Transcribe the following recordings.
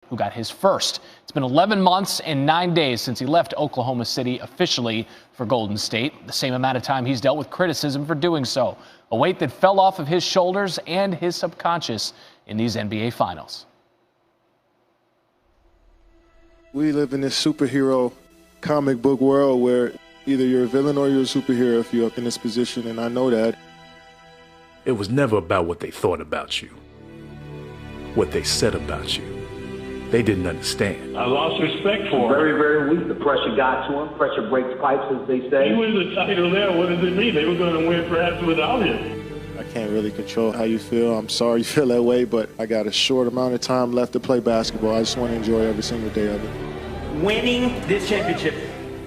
who got his first. It's been 11 months and 9 days since he left Oklahoma City officially for Golden State, the same amount of time he's dealt with criticism for doing so, a weight that fell off of his shoulders and his subconscious in these NBA Finals. We live in this superhero comic book world where either you're a villain or you're a superhero if you're up in this position, and I know that. It was never about what they thought about you, what they said about you. They didn't understand. I lost respect for him. Very, very weak. The pressure got to him. Pressure breaks pipes, as they say. He was the title there. What does it mean? They were going to win perhaps without him. I can't really control how you feel. I'm sorry you feel that way, but I got a short amount of time left to play basketball. I just want to enjoy every single day of it. Winning this championship,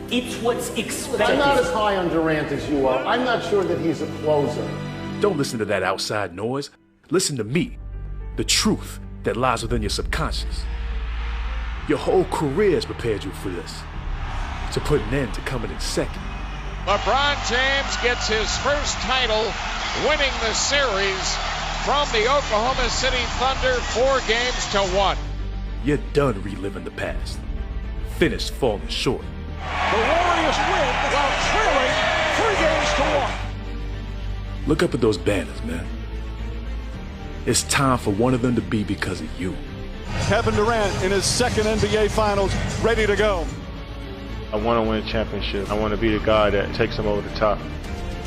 it's what's expected. I'm not as high on Durant as you are. I'm not sure that he's a closer. Don't listen to that outside noise. Listen to me, the truth that lies within your subconscious. Your whole career has prepared you for this, to put an end to coming in second. LeBron James gets his first title, winning the series from the Oklahoma City Thunder 4-1. You're done reliving the past. Finished falling short. The Warriors win while trailing 3-1. Look up at those banners, man. It's time for one of them to be because of you. Kevin Durant in his second NBA Finals, ready to go. I want to win a championship. I want to be the guy that takes them over the top.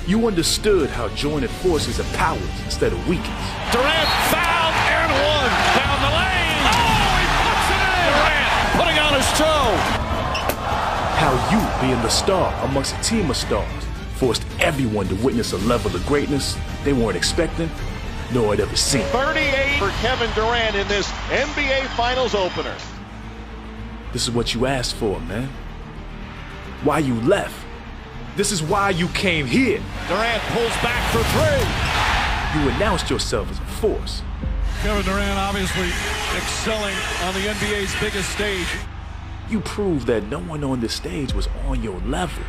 You understood how jointed forces are powers instead of weakens. Durant fouled and one. Down the lane. Oh, he puts it in. Durant putting on his toe. How you, being the star amongst a team of stars, forced everyone to witness a level of greatness they weren't expecting nor had ever seen. 38 for Kevin Durant in this NBA Finals opener. This is what you asked for, man. Why you left. This is why you came here. Durant pulls back for three. You announced yourself as a force. Kevin Durant obviously excelling on the NBA's biggest stage. You proved that no one on this stage was on your level.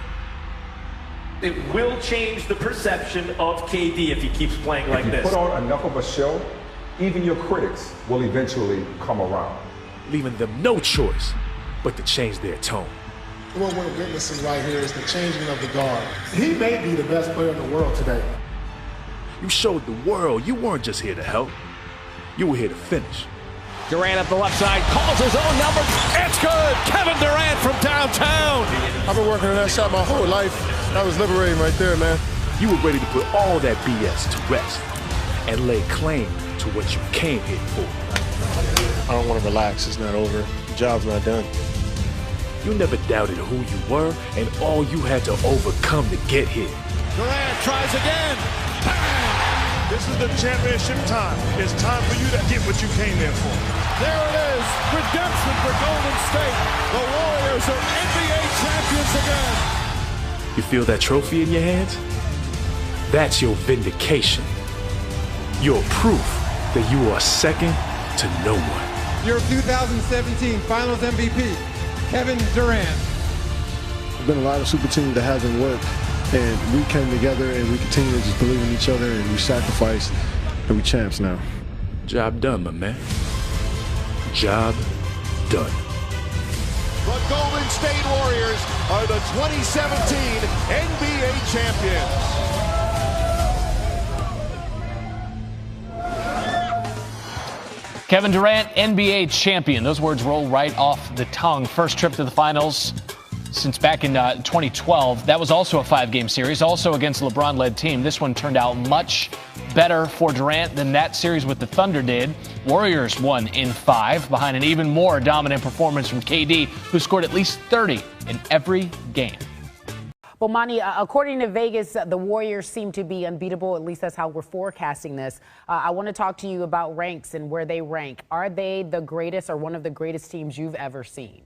It will change the perception of KD if he keeps playing like this. Put on enough of a show, even your critics will eventually come around. Leaving them no choice but to change their tone. What we're witnessing right here is the changing of the guard. He may be the best player in the world today. You showed the world you weren't just here to help. You were here to finish. Durant up the left side, calls his own number. It's good. Kevin Durant from downtown. I've been working on that shot my whole life. That was liberating right there, man. You were ready to put all that BS to rest and lay claim to what you came here for. I don't want to relax. It's not over. The job's not done. You never doubted who you were and all you had to overcome to get here. Durant tries again. This is the championship time. It's time for you to get what you came there for. There it is. Redemption for Golden State. The Warriors are NBA champions again. You feel that trophy in your hands? That's your vindication. Your proof that you are second to no one. Your 2017 Finals MVP, Kevin Durant. There's been a lot of super teams that haven't worked, and we came together and we continue to just believe in each other and we sacrificed and we champs now. Job done, my man. Job done. The Golden State Warriors are the 2017 NBA champions. Kevin Durant, NBA champion. Those words roll right off the tongue. First trip to the finals since back in 2012. That was also a 5-game series, also against a LeBron-led team. This one turned out much better for Durant than that series with the Thunder did. Warriors won in 5 behind an even more dominant performance from KD, who scored at least 30 in every game. Well, Monty, according to Vegas, the Warriors seem to be unbeatable. At least that's how we're forecasting this. I want to talk to you about ranks and where they rank. Are they the greatest or one of the greatest teams you've ever seen?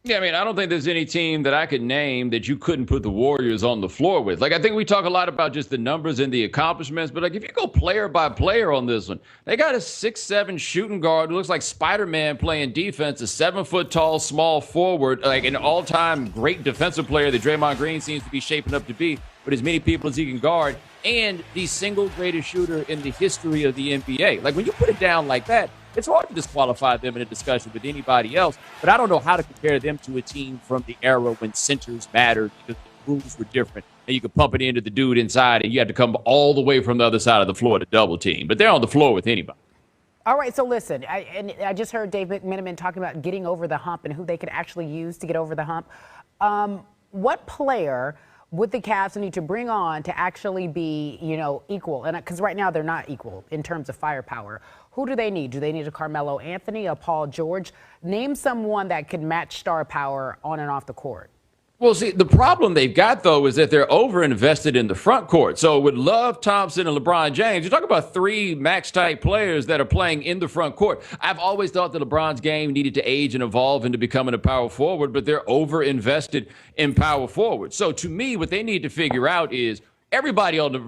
Yeah, I mean, I don't think there's any team that I could name that you couldn't put the Warriors on the floor with. Like, I think we talk a lot about just the numbers and the accomplishments, but like if you go player by player on this one, they got a 6'7" shooting guard who looks like Spider-Man playing defense, a 7-foot-tall small forward, like an all-time great defensive player that Draymond Green seems to be shaping up to be, with as many people as he can guard, and the single greatest shooter in the history of the NBA. Like, when you put it down like that, it's hard to disqualify them in a discussion with anybody else. But I don't know how to compare them to a team from the era when centers mattered because the rules were different. And you could pump it into the dude inside, and you had to come all the way from the other side of the floor to double team. But they're on the floor with anybody. All right, so listen, I just heard Dave McMenamin talking about getting over the hump and who they could actually use to get over the hump. What player would the Cavs need to bring on to actually be, equal? And because right now they're not equal in terms of firepower. Who do they need? Do they need a Carmelo Anthony, a Paul George? Name someone that could match star power on and off the court. Well, see, the problem they've got, though, is that they're over-invested in the front court. So with Love, Thompson, and LeBron James, you're talking about 3 max-type players that are playing in the front court. I've always thought that LeBron's game needed to age and evolve into becoming a power forward, but they're over-invested in power forward. So to me, what they need to figure out is everybody on the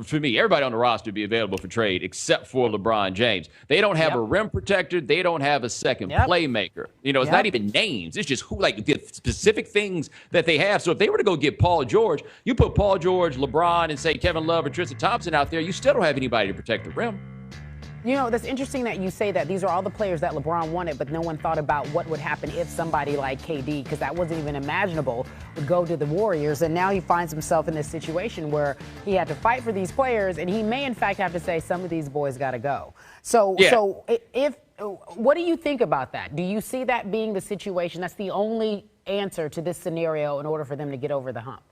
roster be available for trade except for LeBron James. They don't have a rim protector. They don't have a second playmaker. It's not even names. It's just the specific things that they have. So if they were to go get Paul George, you put Paul George, LeBron, and say Kevin Love or Tristan Thompson out there, you still don't have anybody to protect the rim. That's interesting that you say that. These are all the players that LeBron wanted, but no one thought about what would happen if somebody like KD, because that wasn't even imaginable, would go to the Warriors. And now he finds himself in this situation where he had to fight for these players, and he may, in fact, have to say some of these boys got to go. So what do you think about that? Do you see that being the situation? That's the only answer to this scenario in order for them to get over the hump.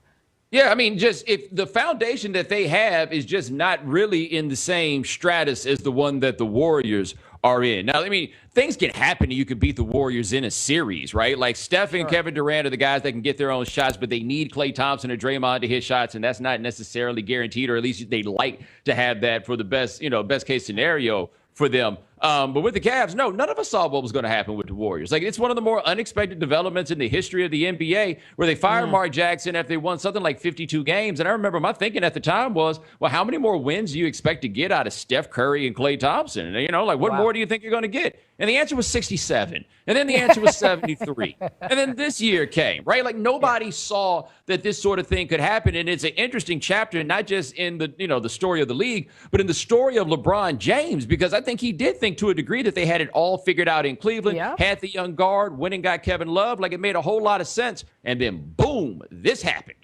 Yeah, I mean, just if the foundation that they have is just not really in the same stratus as the one that the Warriors are in. Now, I mean, things can happen and you can beat the Warriors in a series, right? Like Steph and Kevin Durant are the guys that can get their own shots, but they need Klay Thompson or Draymond to hit shots, and that's not necessarily guaranteed, or at least they like to have that for the best case scenario for them. But with the Cavs, no, none of us saw what was going to happen with the Warriors. Like, it's one of the more unexpected developments in the history of the NBA where they fired Mark Jackson after they won something like 52 games. And I remember my thinking at the time was, well, how many more wins do you expect to get out of Steph Curry and Klay Thompson? And, what more do you think you're going to get? And the answer was 67. And then the answer was 73. And then this year came, right? Like, nobody saw that this sort of thing could happen. And it's an interesting chapter, not just in the story of the league, but in the story of LeBron James, because I think he did think to a degree that they had it all figured out in Cleveland, had the young guard, went and got Kevin Love. Like, it made a whole lot of sense. And then, boom, this happened.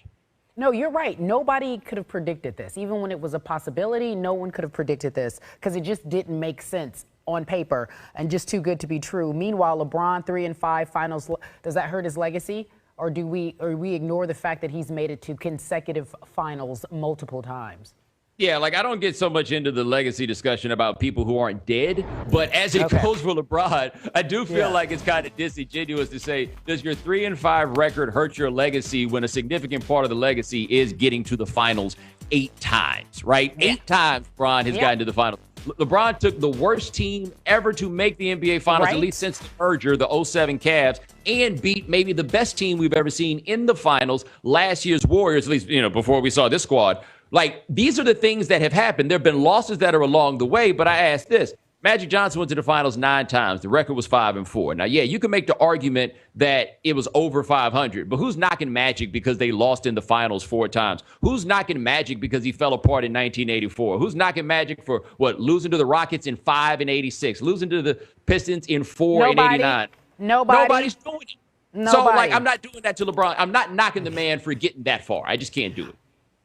No, you're right. Nobody could have predicted this. Even when it was a possibility, no one could have predicted this because it just didn't make sense on paper and just too good to be true. Meanwhile, LeBron 3-5 finals, does that hurt his legacy? Or do we ignore the fact that he's made it to consecutive finals multiple times? Yeah, like, I don't get so much into the legacy discussion about people who aren't dead, but as it goes for LeBron, I do feel like it's kind of disingenuous to say, does your 3-5 record hurt your legacy when a significant part of the legacy is getting to the finals 8 times, right? 8 times LeBron has gotten to the finals. LeBron took the worst team ever to make the NBA Finals, at least since the merger, the 07 Cavs, and beat maybe the best team we've ever seen in the finals, last year's Warriors, at least, before we saw this squad. Like, these are the things that have happened. There have been losses that are along the way, but I ask this. Magic Johnson went to the finals 9 times. The record was 5-4. Now, yeah, you can make the argument that it was over 500, but who's knocking Magic because they lost in the finals 4 times? Who's knocking Magic because he fell apart in 1984? Who's knocking Magic for, losing to the Rockets in 5 and 86, losing to the Pistons in 4 and 89? Nobody's doing it. So, I'm not doing that to LeBron. I'm not knocking the man for getting that far. I just can't do it.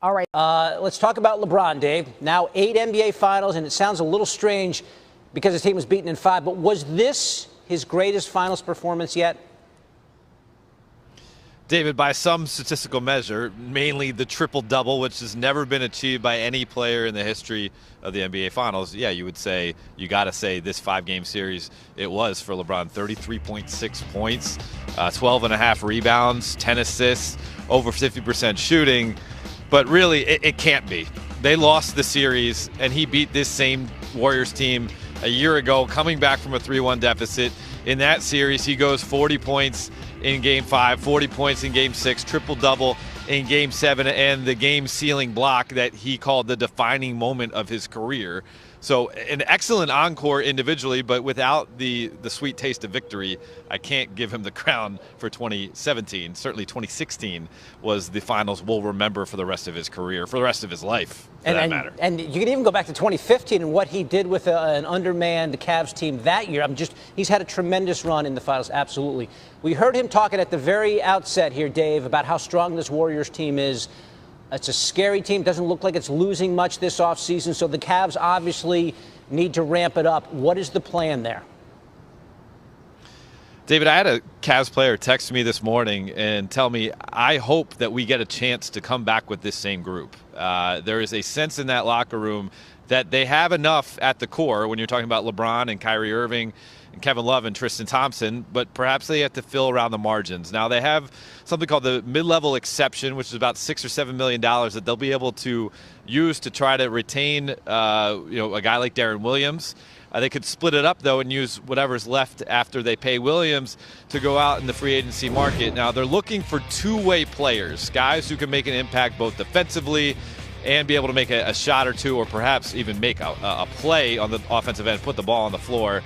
All right. Let's talk about LeBron, Dave. Now 8 NBA Finals, and it sounds a little strange because his team was beaten in 5, but was this his greatest finals performance yet? David, by some statistical measure, mainly the triple-double, which has never been achieved by any player in the history of the NBA Finals, yeah, you would say, you got to say this 5-game series, it was for LeBron. 33.6 points, 12.5 rebounds, 10 assists, over 50% shooting. But really, it can't be. They lost the series, and he beat this same Warriors team a year ago, coming back from a 3-1 deficit. In that series, he goes 40 points in Game 5, 40 points in Game 6, triple-double in Game 7, and the game-sealing block that he called the defining moment of his career. So an excellent encore individually, but without the sweet taste of victory, I can't give him the crown for 2017. Certainly 2016 was the finals we'll remember for the rest of his career, for the rest of his life, for that matter. And you can even go back to 2015 and what he did with an undermanned Cavs team that year. He's had a tremendous run in the finals, absolutely. We heard him talking at the very outset here, Dave, about how strong this Warriors team is. It's a scary team. Doesn't look like it's losing much this offseason, so the Cavs obviously need to ramp it up. What is the plan there? David, I had a Cavs player text me this morning and tell me, I hope that we get a chance to come back with this same group. There is a sense in that locker room that they have enough at the core when you're talking about LeBron and Kyrie Irving and Kevin Love and Tristan Thompson, but perhaps they have to fill around the margins. Now, they have something called the mid-level exception, which is about $6 or $7 million that they'll be able to use to try to retain a guy like Darren Williams. They could split it up, though, and use whatever's left after they pay Williams to go out in the free agency market. Now, they're looking for two-way players, guys who can make an impact both defensively and be able to make a shot or two, or perhaps even make a play on the offensive end, put the ball on the floor.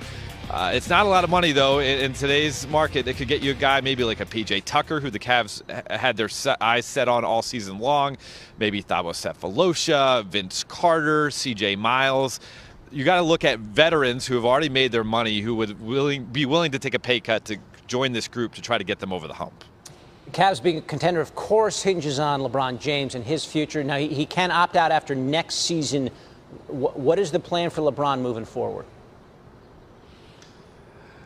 It's not a lot of money, though. In today's market, it could get you a guy maybe like a P.J. Tucker, who the Cavs had their eyes set on all season long, maybe Thabo Sefolosha, Vince Carter, C.J. Miles. You got to look at veterans who have already made their money, who would be willing to take a pay cut to join this group to try to get them over the hump. The Cavs being a contender, of course, hinges on LeBron James and his future. Now, he can opt out after next season. What is the plan for LeBron moving forward?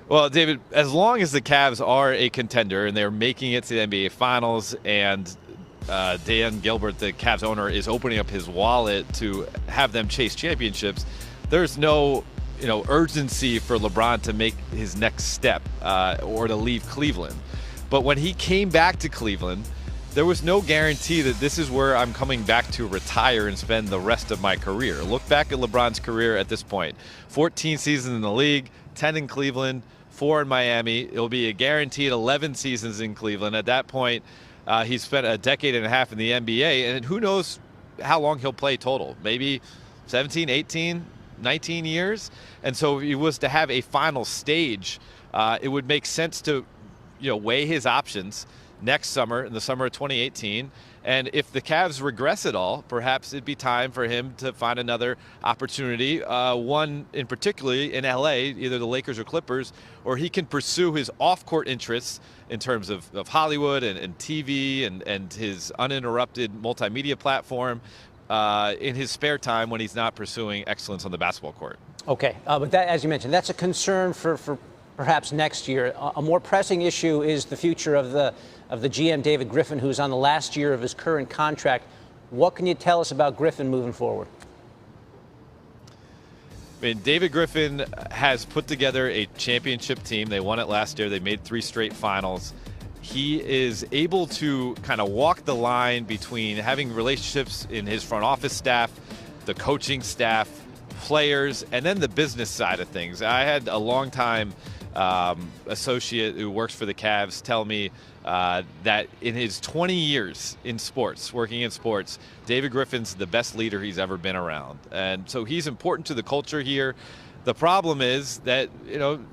Well, David, as long as the Cavs are a contender and they're making it to the NBA Finals and Dan Gilbert, the Cavs owner, is opening up his wallet to have them chase championships, there's no urgency for LeBron to make his next step or to leave Cleveland. But when he came back to Cleveland, there was no guarantee that this is where I'm coming back to retire and spend the rest of my career. Look back at LeBron's career at this point. 14 seasons in the league, 10 in Cleveland, 4 in Miami. It'll be a guaranteed 11 seasons in Cleveland. At that point, he's spent a decade and a half in the NBA, and who knows how long he'll play total. Maybe 17, 18, 19 years. And so if he was to have a final stage, it would make sense to weigh his options next summer, in the summer of 2018. And if the Cavs regress at all, perhaps it'd be time for him to find another opportunity, one in particularly in LA, either the Lakers or Clippers, or he can pursue his off-court interests in terms of Hollywood and TV and his uninterrupted multimedia platform in his spare time when he's not pursuing excellence on the basketball court. Okay, but that, as you mentioned, that's a concern for perhaps next year. A more pressing issue is the future of the GM, David Griffin, who's on the last year of his current contract. What can you tell us about Griffin moving forward? I mean, David Griffin has put together a championship team. They won it last year. They made 3 straight finals. He is able to kind of walk the line between having relationships in his front office staff, the coaching staff, players, and then the business side of things. I had a longtime associate who works for the Cavs tell me that in his 20 years in sports, working in sports, David Griffin's the best leader he's ever been around. And so he's important to the culture here. The problem is that,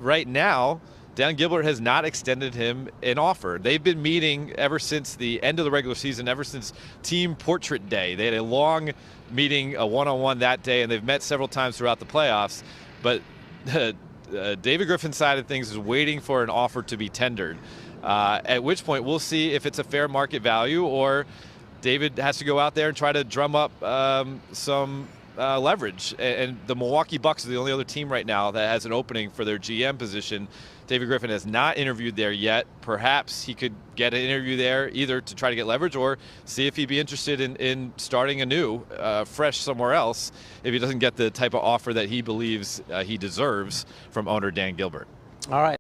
right now, Dan Gilbert has not extended him an offer. They've been meeting ever since the end of the regular season, ever since Team Portrait Day. They had a long meeting, a one-on-one that day, and they've met several times throughout the playoffs. But David Griffin's side of things is waiting for an offer to be tendered, at which point we'll see if it's a fair market value or David has to go out there and try to drum up some leverage. And the Milwaukee Bucks are the only other team right now that has an opening for their GM position. David Griffin has not interviewed there yet. Perhaps he could get an interview there either to try to get leverage or see if he'd be interested in starting anew, fresh somewhere else, if he doesn't get the type of offer that he believes he deserves from owner Dan Gilbert. All right.